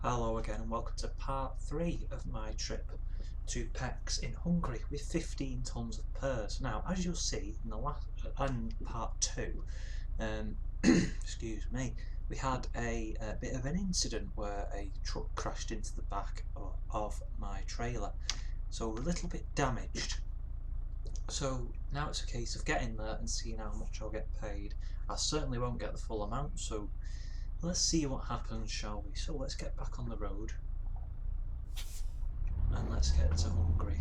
Hello again and welcome to part 3 of my trip to Pecs in Hungary with 15 tonnes of purse. Now, as you'll see in the last part 2, excuse me, we had a bit of an incident where a truck crashed into the back of my trailer, so we're a little bit damaged. So now it's a case of getting there and seeing how much I'll get paid. I certainly won't get the full amount, so let's see what happens, shall we? So let's get back on the road and let's get to Hungary.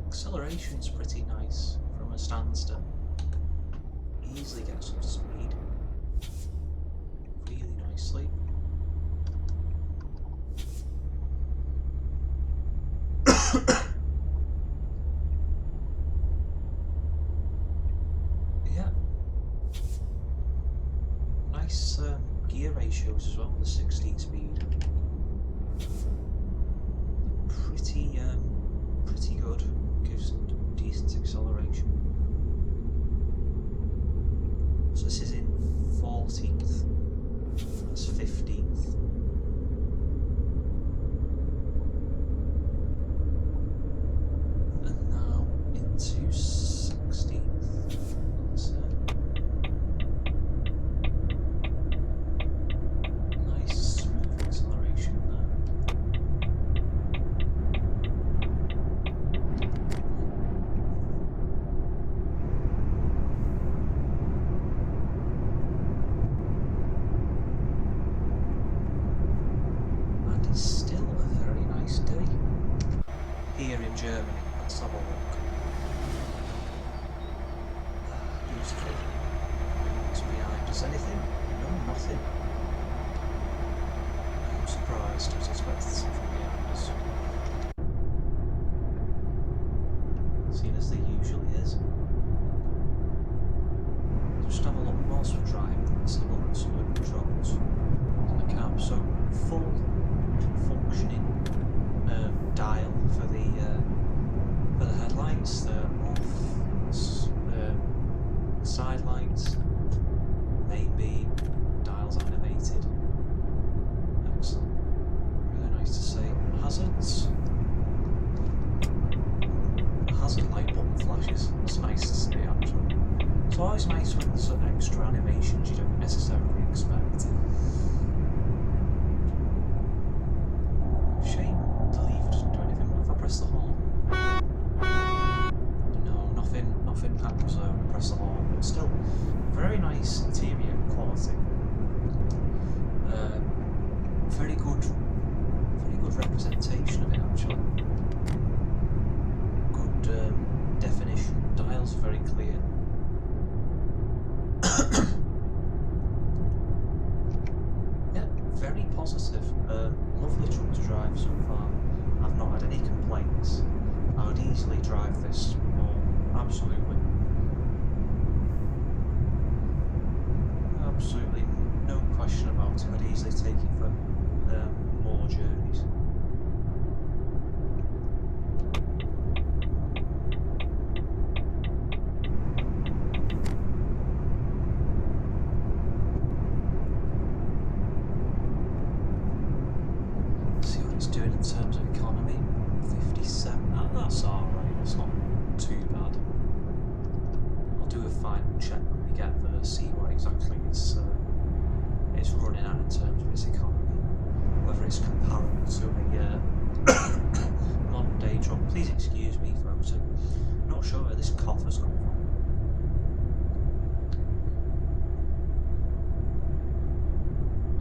Acceleration's pretty nice from a standstill. Easily gets up to speed really nicely. Yeah. Nice gear ratios as well with the 16 speed. Pretty good. Gives decent acceleration. So this is in 14th. That's 15th. And now into 16th. That's nice smooth acceleration there. It's still a very nice day here in Germany. Let's have a look. Beautiful. What's behind us? Anything? No, nothing. I'm surprised. I was expecting something behind us. Seen as there usually is. Just have a look whilst we're driving. Let's have a look at some of the controls on the cab. So full functioning dial for the headlights, the off, side lights, main beam, dials animated. Excellent. Really nice to see. Hazards. The hazard light button flashes. It's nice to see actually. It's always nice when there's extra animations you don't necessarily expect. Shame the lever doesn't do anything. What if I press the horn? No, nothing happens when I press the horn, but still, very nice interior quality. Very good representation of it actually. Good definition. Dials are very clear. Yeah, very positive. Lovely truck to drive so far. I've not had any complaints. I would easily drive this more. Absolutely. Absolutely no question about it. I'd easily take it for more journeys. Doing in terms of economy, 57. That's alright, it's not too bad. I'll do a final check when we get there, see what exactly it's running at in terms of its economy, whether it's comparable to a modern day truck. Please excuse me, folks, I'm not sure where this cough has come from.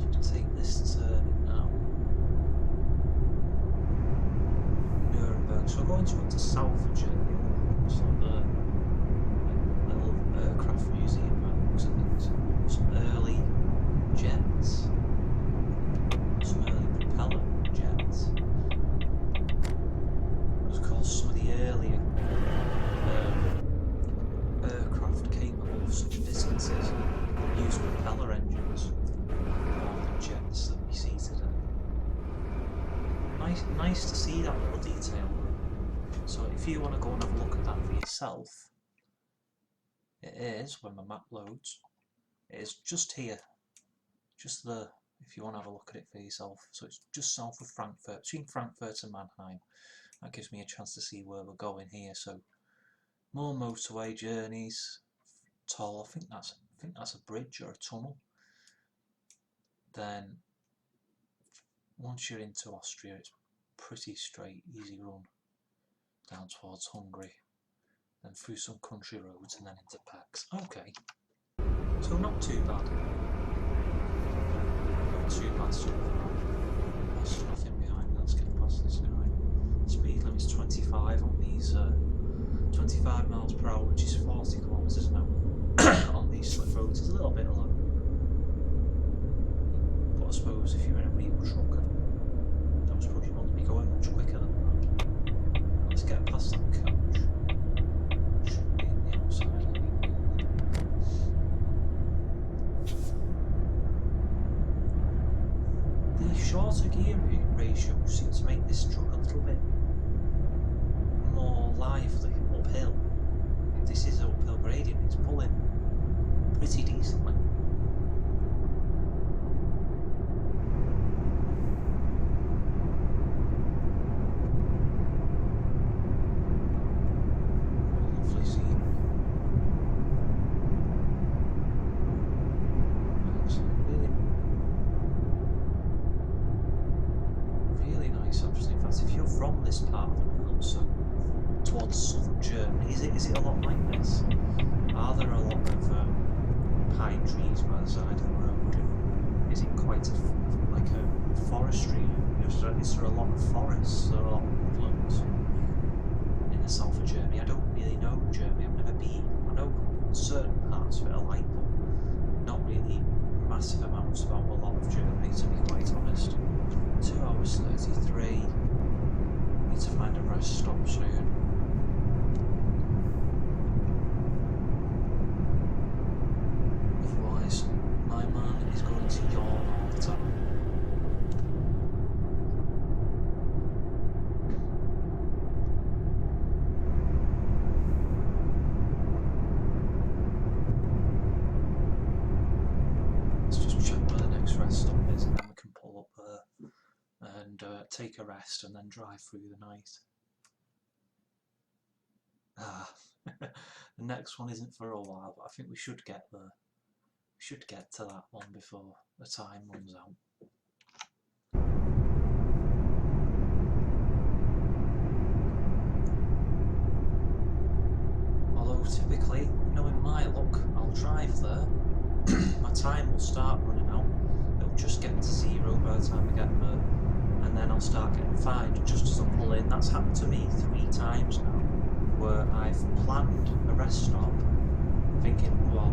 So we'll take this turn now. So we're going to Salfordshire, so the little aircraft museum by the looks of things. Some early jets, some early propeller jets. Of course, some of the earlier aircraft capable of such distances used propeller engines more than jets that we see today. Nice to see that little detail. So if you want to go and have a look at that for yourself, it is, when my map loads, it is just here, just the, if you want to have a look at it for yourself. So it's just south of Frankfurt, between Frankfurt and Mannheim. That gives me a chance to see where we're going here. So more motorway journeys, toll. I think that's a bridge or a tunnel. Then once you're into Austria, it's pretty straight, easy run down towards Hungary, then through some country roads and then into Pecs. Okay, so not too bad. Not too bad so far. There's nothing behind me. Let's get past this guy. Speed limit's 25 on these 25 miles per hour, which is 40 kilometers an hour on these slip roads. It's a little bit low, but I suppose if you're in a real truck, I don't suppose you want to be going much quicker than that. Let's get past that coach. Should be in the outside lane. The shorter gear ratio seems to make this truck a little bit more lively uphill. If this is an uphill gradient, it's pulling pretty decently. Lovely scenery. Really nice actually. In fact, if you're from this part of the world, so towards southern Germany, is it a lot like this? Are there a lot of pine trees by the side of the road? Is it quite like a forestry? Is there a lot of forests? Is there a lot of woodlands in the south of Germany? I don't really know Germany. I've never been. I know certain parts of it I like, but not really massive amounts about a lot of Germany, to be quite honest. 2 hours 33. Need to find a rest stop soon. Otherwise, my man is going to yawn all the time. Let's just check where the next rest stop is, and then we can pull up there and take a rest and then drive through the night. The next one isn't for a while, but I think we should get there. We should get to that one before the time runs out. Although typically, knowing my luck, I'll drive there, my time will start running out, it'll just get to zero by the time I get there, and then I'll start getting fined just as I pull in. That's happened to me 3 times now, where I've planned a rest stop, thinking, well,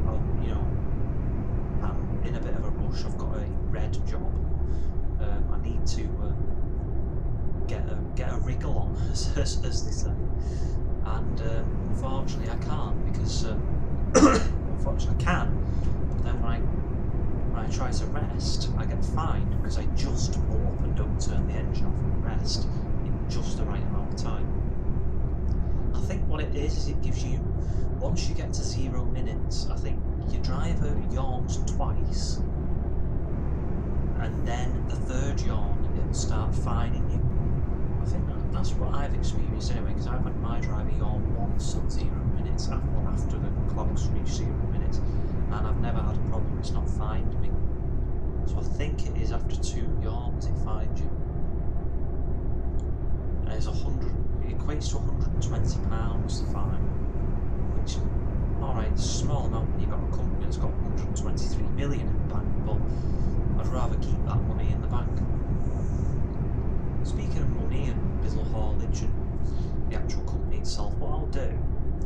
I'm in a bit of a rush, I've got a red job, I need to get a wriggle on, as they say, and unfortunately I can't, because unfortunately I can, but then when I try to rest, I get fined because I just pull up and don't turn the engine off and rest in just the right amount of time. I think what it is it gives you, once you get to 0 minutes, I think your driver yawns twice, and then the third yawn, it'll start fining you. I think that's what I've experienced anyway, because I've had my driver yawn once at 0 minutes, after the clock's reached 0 minutes, and I've never had a problem, it's not fined me. So I think it is after 2 yawns it fines you. And it's it equates to £120 the fine, which, alright, it's a small amount when you've got a company that's got 123 million in the bank, but I'd rather keep that money in the bank. Speaking of money and bill haulage and the actual company itself, what I'll do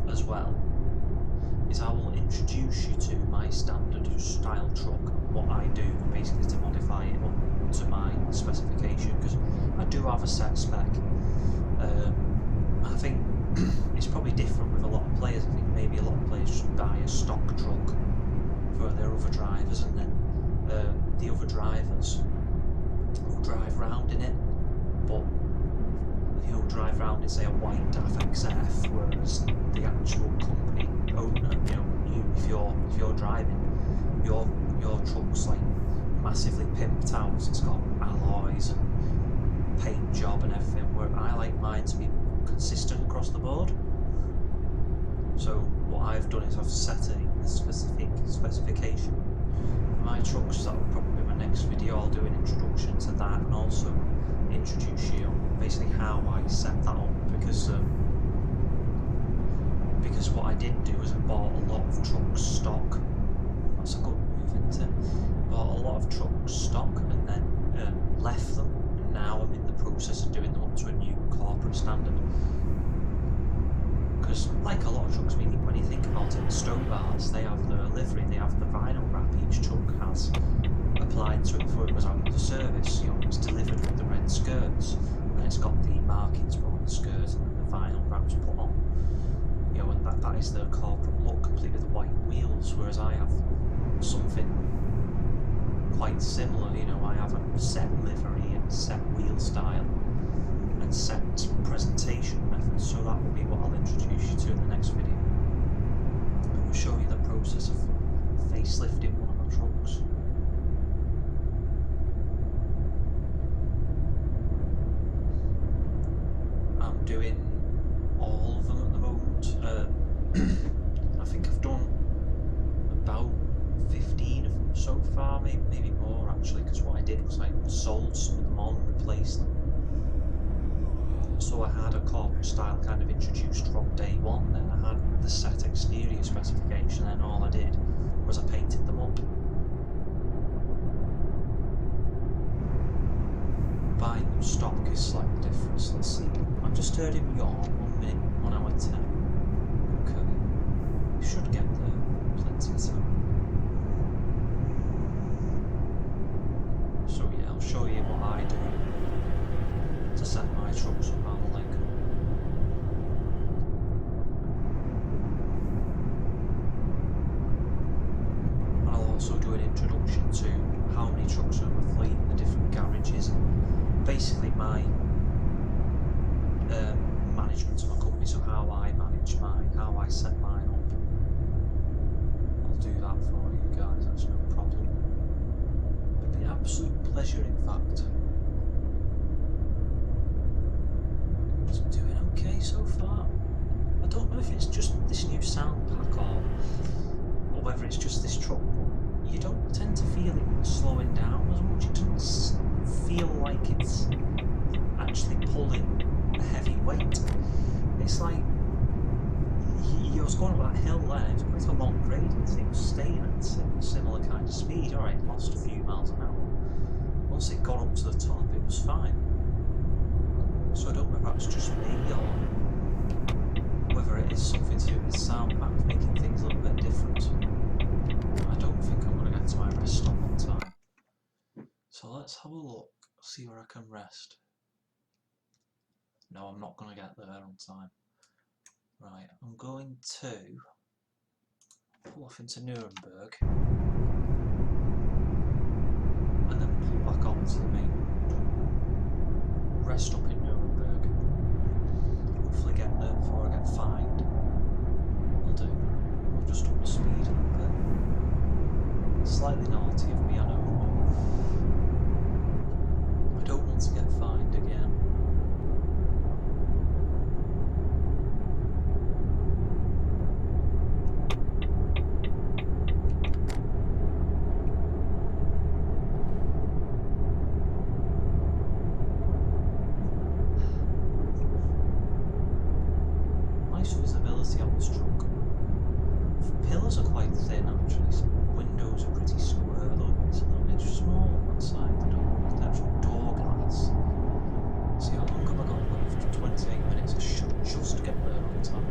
as well is I will introduce you to my standard style truck, what I do basically to modify it up to my specification, because I do have a set spec. I think it's probably different with a lot of players. I think maybe a lot of players just buy a stock truck for their other drivers, and then the other drivers will drive round in it, but drive round in, say, a white DAF XF, whereas the actual company owner, you, you're driving, your truck's like massively pimped out. It's got alloys and paint job and everything. Where I like mine to be consistent across the board. So what I've done is I've set a specific specification for my trucks. That will probably be my next video. I'll do an introduction to that and also introduce you on basically how I set that up, because what I did do is I bought a lot of trucks stock. That's a good move, isn't it? Bought a lot of trucks stock and then left them, and now I'm in the process of doing them up to a new corporate standard. Because like a lot of trucks, when you think about it, the Stobarts, they have the livery, they have the vinyl wrap each truck has applied to it before it goes out into service. It's delivered with the red skirts, and it's got the markings put on the skirts, and then the vinyl wrap's put on. And that is the corporate look, complete with the white wheels, whereas I have something quite similar. I have a set livery and set wheel style and set presentation methods, so that will be what I'll introduce you to in the next video. I will show you the process of facelifting one of my trucks. I'm doing all of them at the moment. I think I've done about 15 of them so far, maybe more actually, because what I did was I sold some of them on, replaced them. So I had a corporate style kind of introduced from day one. Then I had the set exterior specification, and all I did was I painted them up. Buying them stock is slightly different. So let's see. I've just heard him yawn. 1 minute, 1 hour 10. Okay, you should get there. Plenty of time. So yeah, I'll show you what I do to set my trucks up how I like them. And I'll also do an introduction to how many trucks are in my fleet and the different garages, and basically my management of my company, so how I manage mine, how I set mine up. I'll do that for you guys, that's no problem. It'll be an absolute pleasure, in fact. It's doing okay so far. I don't know if it's just this new sound pack or whether it's just this truck, but you don't tend to feel it slowing down as much. It doesn't feel like it's actually pulling a heavy weight. It's like you was going up that hill there, it was quite a long gradient, it was staying at a similar kind of speed. Alright, lost a few miles an hour. Once it got up to the top, it was fine. So I don't know if that's just me or whether it is something to do with the sound pack making things a little bit different. I don't think I'm going to get to my rest stop on time. So let's have a look, see where I can rest. No, I'm not going to get there on time. Right, I'm going to pull off into Nuremberg and then pull back onto the main road. Rest up in Nuremberg. Hopefully get there before I get fined. I'll do. I'll just up the speed a little bit. Slightly naughty of me, I know. I don't want to get fined again. Nice visibility on this truck. The pillars are quite thin actually, so windows are pretty square though. It's a little bit small on that side, the actual door glass. See how long have I got left? 28 minutes. I should just get there on time.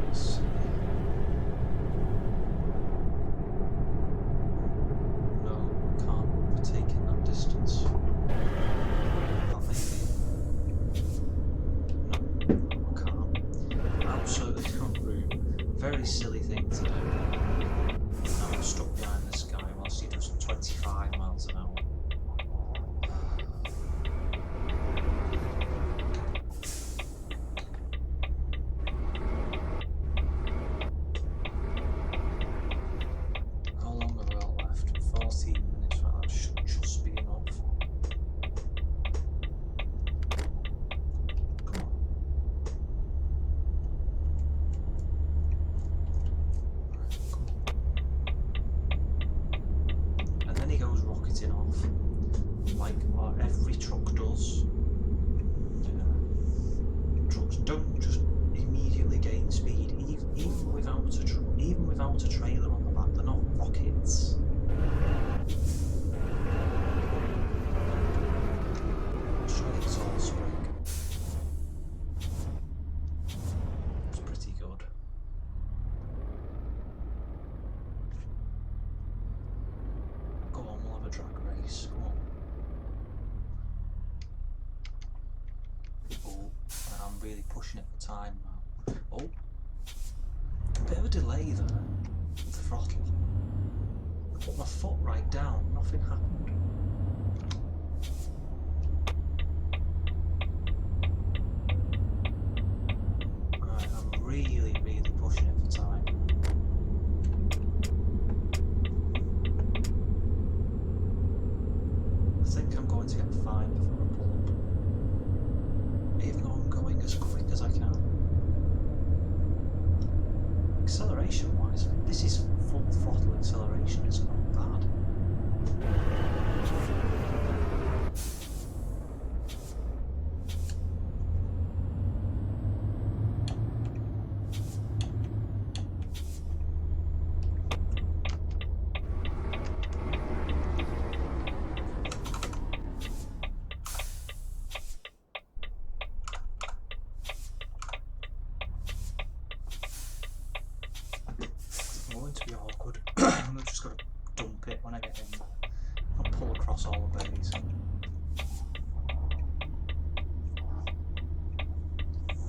Let's see. No, can't overtake in that distance. That maybe. No, I can't. Absolutely no room. Very silly thing to do. Now I'm stuck behind this guy whilst he does 25 miles an hour. speed, even without a trailer on the back. They're not rockets. Let's try the exhaust brake. It's pretty good. Go on, we'll have a drag race. Come on. Oh, I'm really pushing it for time now. Oh, a bit of a delay there with the throttle. I put my foot right down, nothing happened. Right, I'm really pushing it for time. I think I'm going to get a fine before I pull up, even though I'm going as quick as I can. Acceleration wise, this is full throttle acceleration, it's not bad. To be awkward. I've just got to dump it when I get in. I'll pull across all the bays.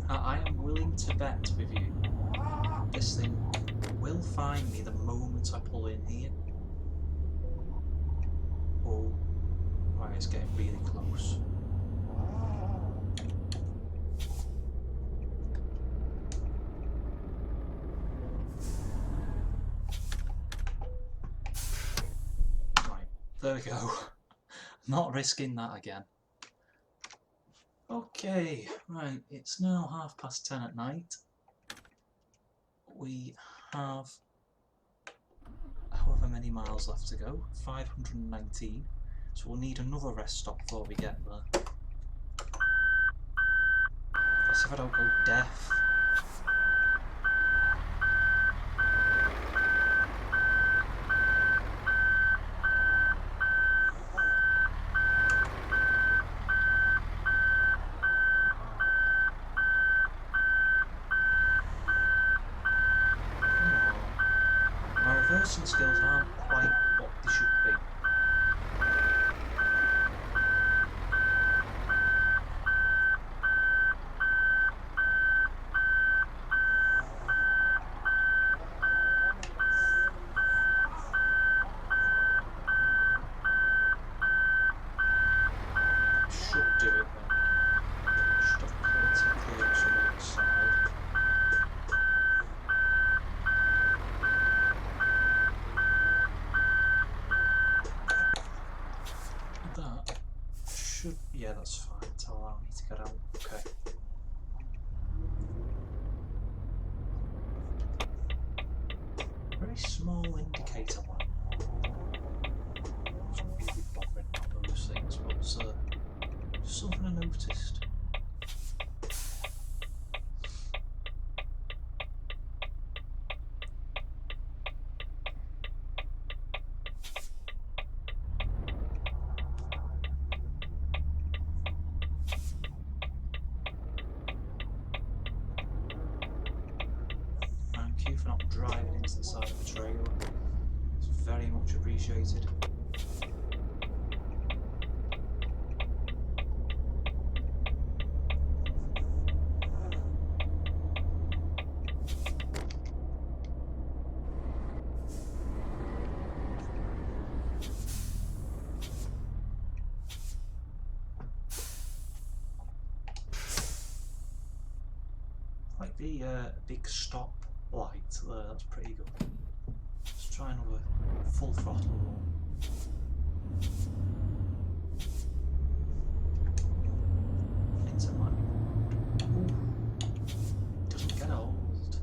I am willing to bet with you this thing will find me the moment I pull in here. Oh, right, it's getting really close. There we go. Not risking that again. Okay, right, it's now 10:30 at night. We have however many miles left to go, 519. So we'll need another rest stop before we get there. Let's see if I don't go deaf. Reversing skills aren't quite what they should be. Should do it then. Should have plenty of clearance from the outside. Yeah, that's fine to allow me to get out. Okay. Very small indicator one. It's not really bothering about those things, but it's something I noticed. Thank you for not driving into the side of the trailer. It's very much appreciated. Like the big stop light there, that's pretty good. Let's try another full throttle roll. Into manual mode. Ooh, doesn't get old.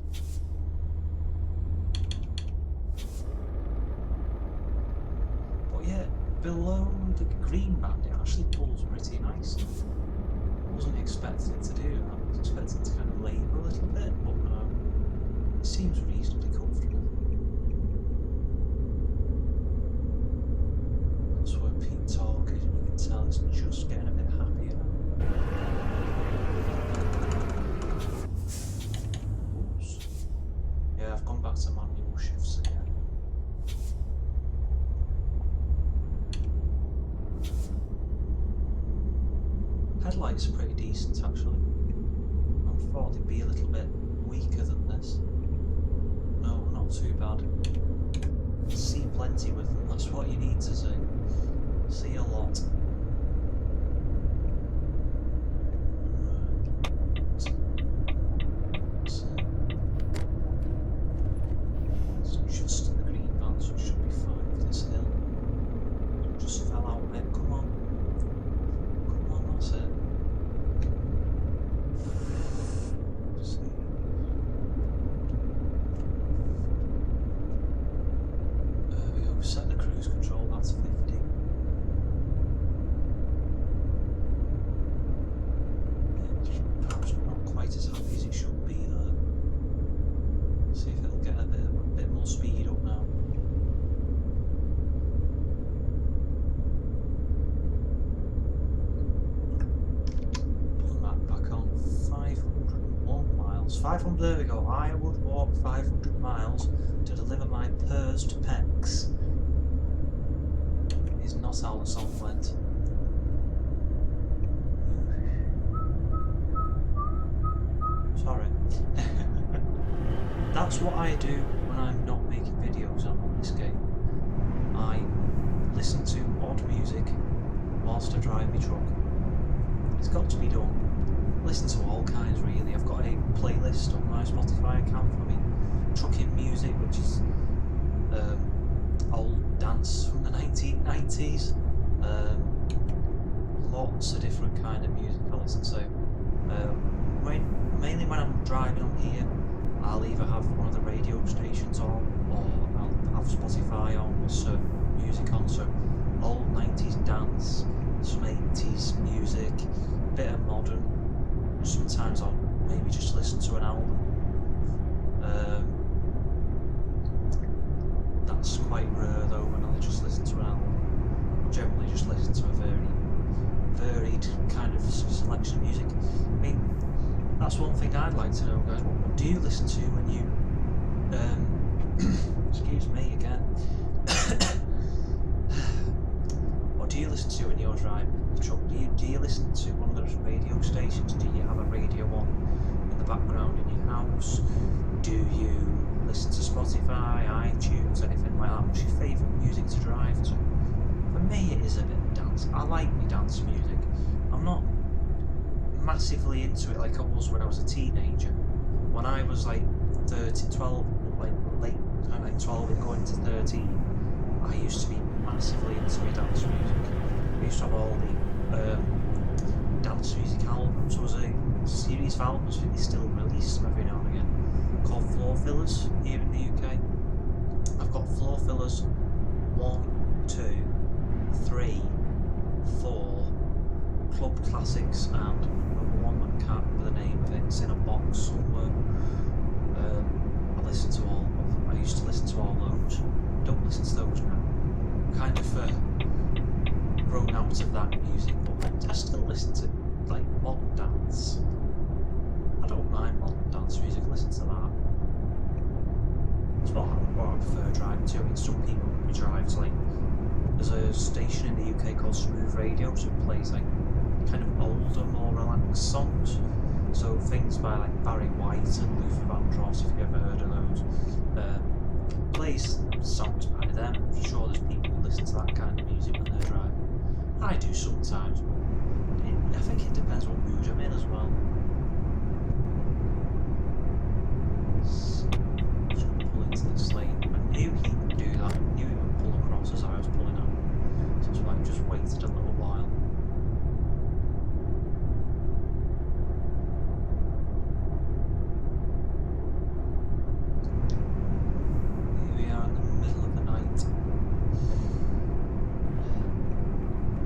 But yeah, below the green band it actually pulls pretty nicely. Wasn't expecting it to do that. I was expecting it to kind of labour a little bit, but no. It seems reasonably comfortable. That's where Pete talking, and you can tell it's just getting a bit happier now. Oops. Yeah, I've gone back to manual shifts again. Headlights are pretty decent actually. I thought they'd be a little bit weaker than this. No, not too bad. See plenty with them, that's what you need to see. See a lot. It's just in the green band, so it should be fine for this hill. Just fell out a bit, come on. Come on, that's it. There we go, set the cruise control, that's 50. Perhaps not quite as happy as it should be there. See if it'll get a bit more speed up now. Putting that back on 501 miles. 500, there we go. I would walk 500 miles to deliver my purse to Pecs. Is not how the song went. Sorry. That's what I do when I'm not making videos on this game. I listen to odd music whilst I drive my truck. It's got to be done. Listen to all kinds really. I've got a playlist on my Spotify account for me trucking music, which is old dance from the 1990s. Lots of different kind of music I listen to. Mainly when I'm driving on here, I'll either have one of the radio stations on, or I'll have Spotify on with certain music on, so old 90s dance, some 80s music, a bit of modern. Sometimes I'll maybe just listen to an album. That's quite rare though when I'll just listen to an album. I generally just listen to a varied kind of selection of music. I mean, that's one thing I'd like to know, guys. What do you listen to when you excuse me again. What do you listen to when you're driving the truck? Do you listen to one of those radio stations? Do you have a radio on in the background in your house? Do you listen to Spotify, iTunes, anything like that? What's your favourite music to drive to? For me, it is a bit of dance. I like my dance music. I'm not massively into it like I was when I was a teenager. When I was like 12, like late, like 12 and going to 13, I used to be massively into my dance music. I used to have all the dance music albums. There was a series of albums that they still release them every now and again called Floor Fillers here in the UK. I've got Floor Fillers 1, 2, 3, 4, Club Classics, and another one that I can't remember the name of it. It's in a box somewhere. I used to listen to all those. Don't listen to those now. Kind of grown out of that music, but I still listen to like modern dance. I don't mind modern dance music. Listen to that. It's not what I prefer driving to. I mean, some people drive to like. There's a station in the UK called Smooth Radio, so it plays like kind of older, more relaxed songs. So things by like Barry White and Luther Vandross, if you've ever heard of those. Plays songs by them. I'm sure there's people who listen to that kind of music when they're driving. I do sometimes, but I think it depends what mood I'm in as well. So, I'm just going to pull into this lane. I knew he would do that. I knew he would pull across as I was pulling out. So I just waited a little while.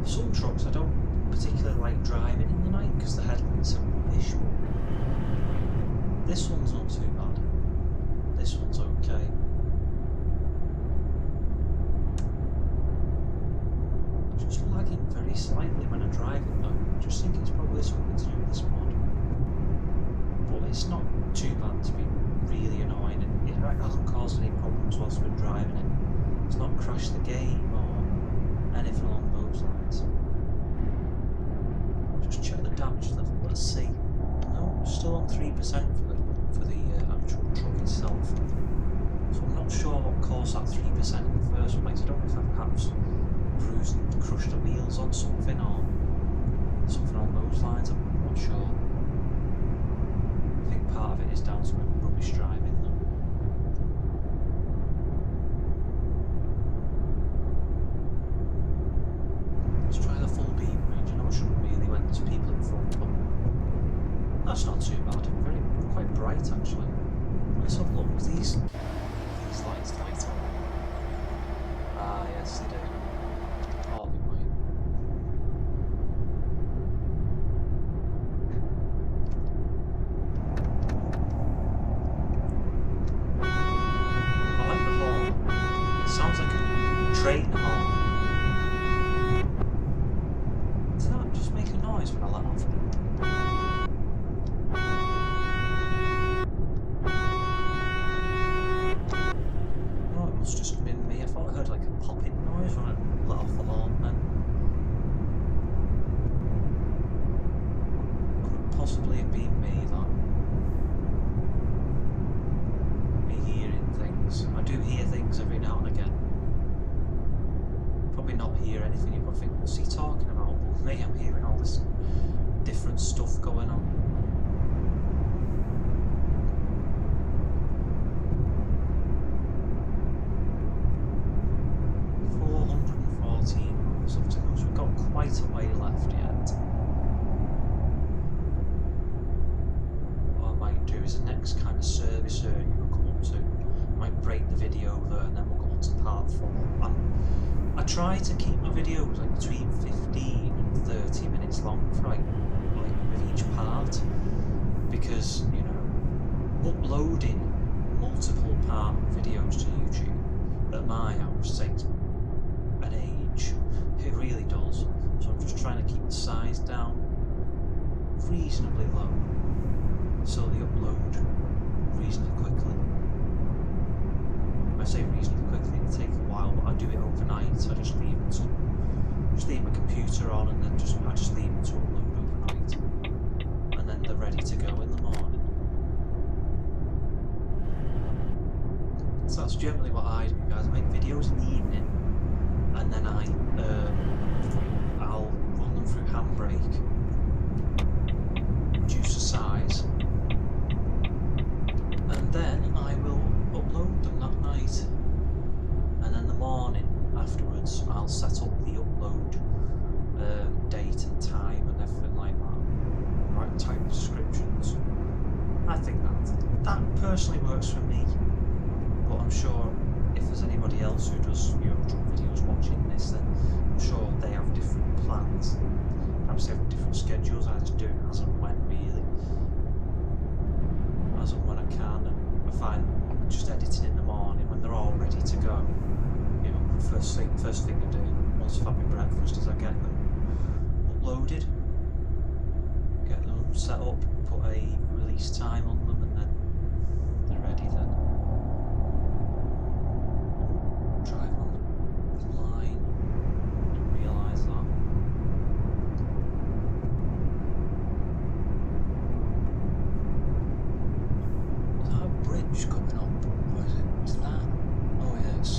Some trucks I don't particularly like driving in the night because the headlights are visual. This one's not too bad. this one's okay. Just lagging very slightly when I drive it though. I just think it's probably something to do with this mod. But it's not too bad to be really annoying, and it hasn't caused any problems whilst we're driving it. It's not crashed the game or anything along those lines. Just check the damage level, let's see. No, still on 3% for the actual truck itself. So I'm not sure what caused that 3% in the first place. I don't know if I perhaps bruised and crushed the wheels on something or something along those lines, I'm not sure. I think part of it is down to rubbish driving though. Let's try the full beam range. I know I shouldn't really when there's people in front, but that's not too bad. Quite bright actually. Let's have a look. These lights light on. Ah yes they do. All be mine. I like the horn. It sounds like a train horn. Does that just make a noise when I let off? It's just been me. I thought I heard like a popping noise when I let off the horn then. Could possibly have been me that. Me hearing things. I do hear things every now and again. Probably not hear anything, you probably think, what's he talking about? Well, me, I'm hearing all this different stuff going on. Quite a way left yet. What I might do is the next kind of service area we'll come up to. I might break the video there and then we'll go on to part 4. I try to keep my videos like between 15 and 30 minutes long for like with each part, because you know uploading multiple part videos to YouTube at my house takes an age. It really does. So I'm just trying to keep the size down reasonably low so they upload reasonably quickly. I say reasonably quickly, it takes a while, but I do it overnight. So I just leave my computer on and then I just leave them to upload overnight, and then they're ready to go in the morning. So that's generally what I do, guys. I make videos in the evening and then I'll run them through handbrake, reduce the size, and then I will upload them that night. And then the morning afterwards, I'll set up the upload date and time and everything like that. Right type of descriptions. I think that personally works for me, but I'm sure if there's anybody else who does truck videos watching this, then I'm sure they have different plans. Perhaps they have different schedules. I just do it as and when, really. As and when I can. And I find just editing in the morning when they're all ready to go. You know, first thing I do once I've had my breakfast is I get them uploaded, get them set up, put a release time on them, and then they're ready then. Driving on the line, didn't realise that. Is that a bridge coming up? Or is that? Oh yes.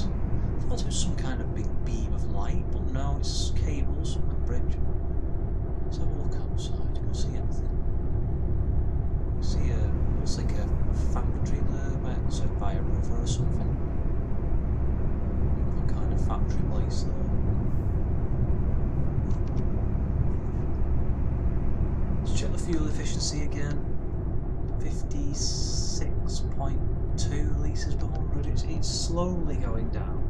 I thought it was some kind of big beam of light, but no, it's cables from the bridge. Let's have a look outside. You can see anything. See looks like a factory there, but it's by a river or something. Kind of factory place there. Let's check the fuel efficiency again. 56.2 litres per 100. It's slowly going down.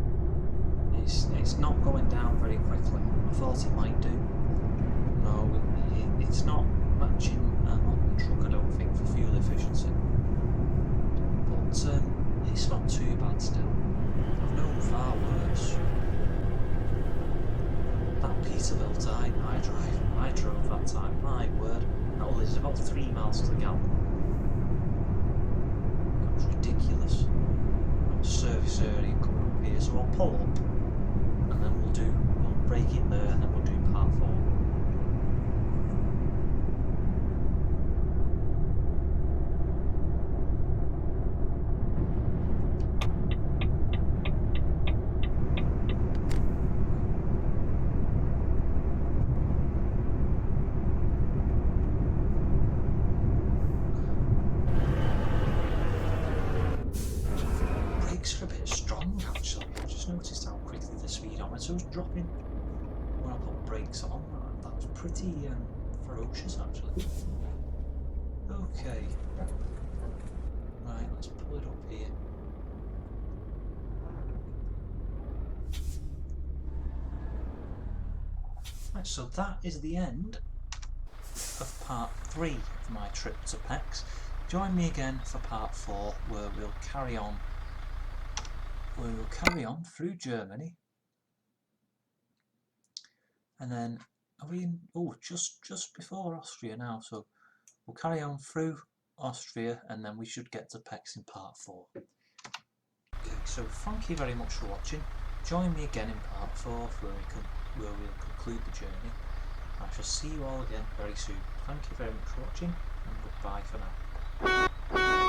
It's not going down very quickly. I thought it might do. No, it's not matching a modern truck, I don't think, for fuel efficiency. But 3 miles to the gallon. That was ridiculous. That was service area coming up here, so I'll pull up and then we'll break it there and then we'll do part 4. Are a bit strong actually. I just noticed how quickly the speedometer was dropping when I put brakes on. That was pretty ferocious actually. Okay, right, let's pull it up here. Right, so that is the end of part 3 of my trip to Pecs. Join me again for part 4 where we'll carry on through Germany, and then are we in, just before Austria now, so we'll carry on through Austria and then we should get to Pecs in part 4. Okay, so thank you very much for watching. Join me again in part 4 where we'll conclude the journey. I shall see you all again very soon. Thank you very much for watching and goodbye for now.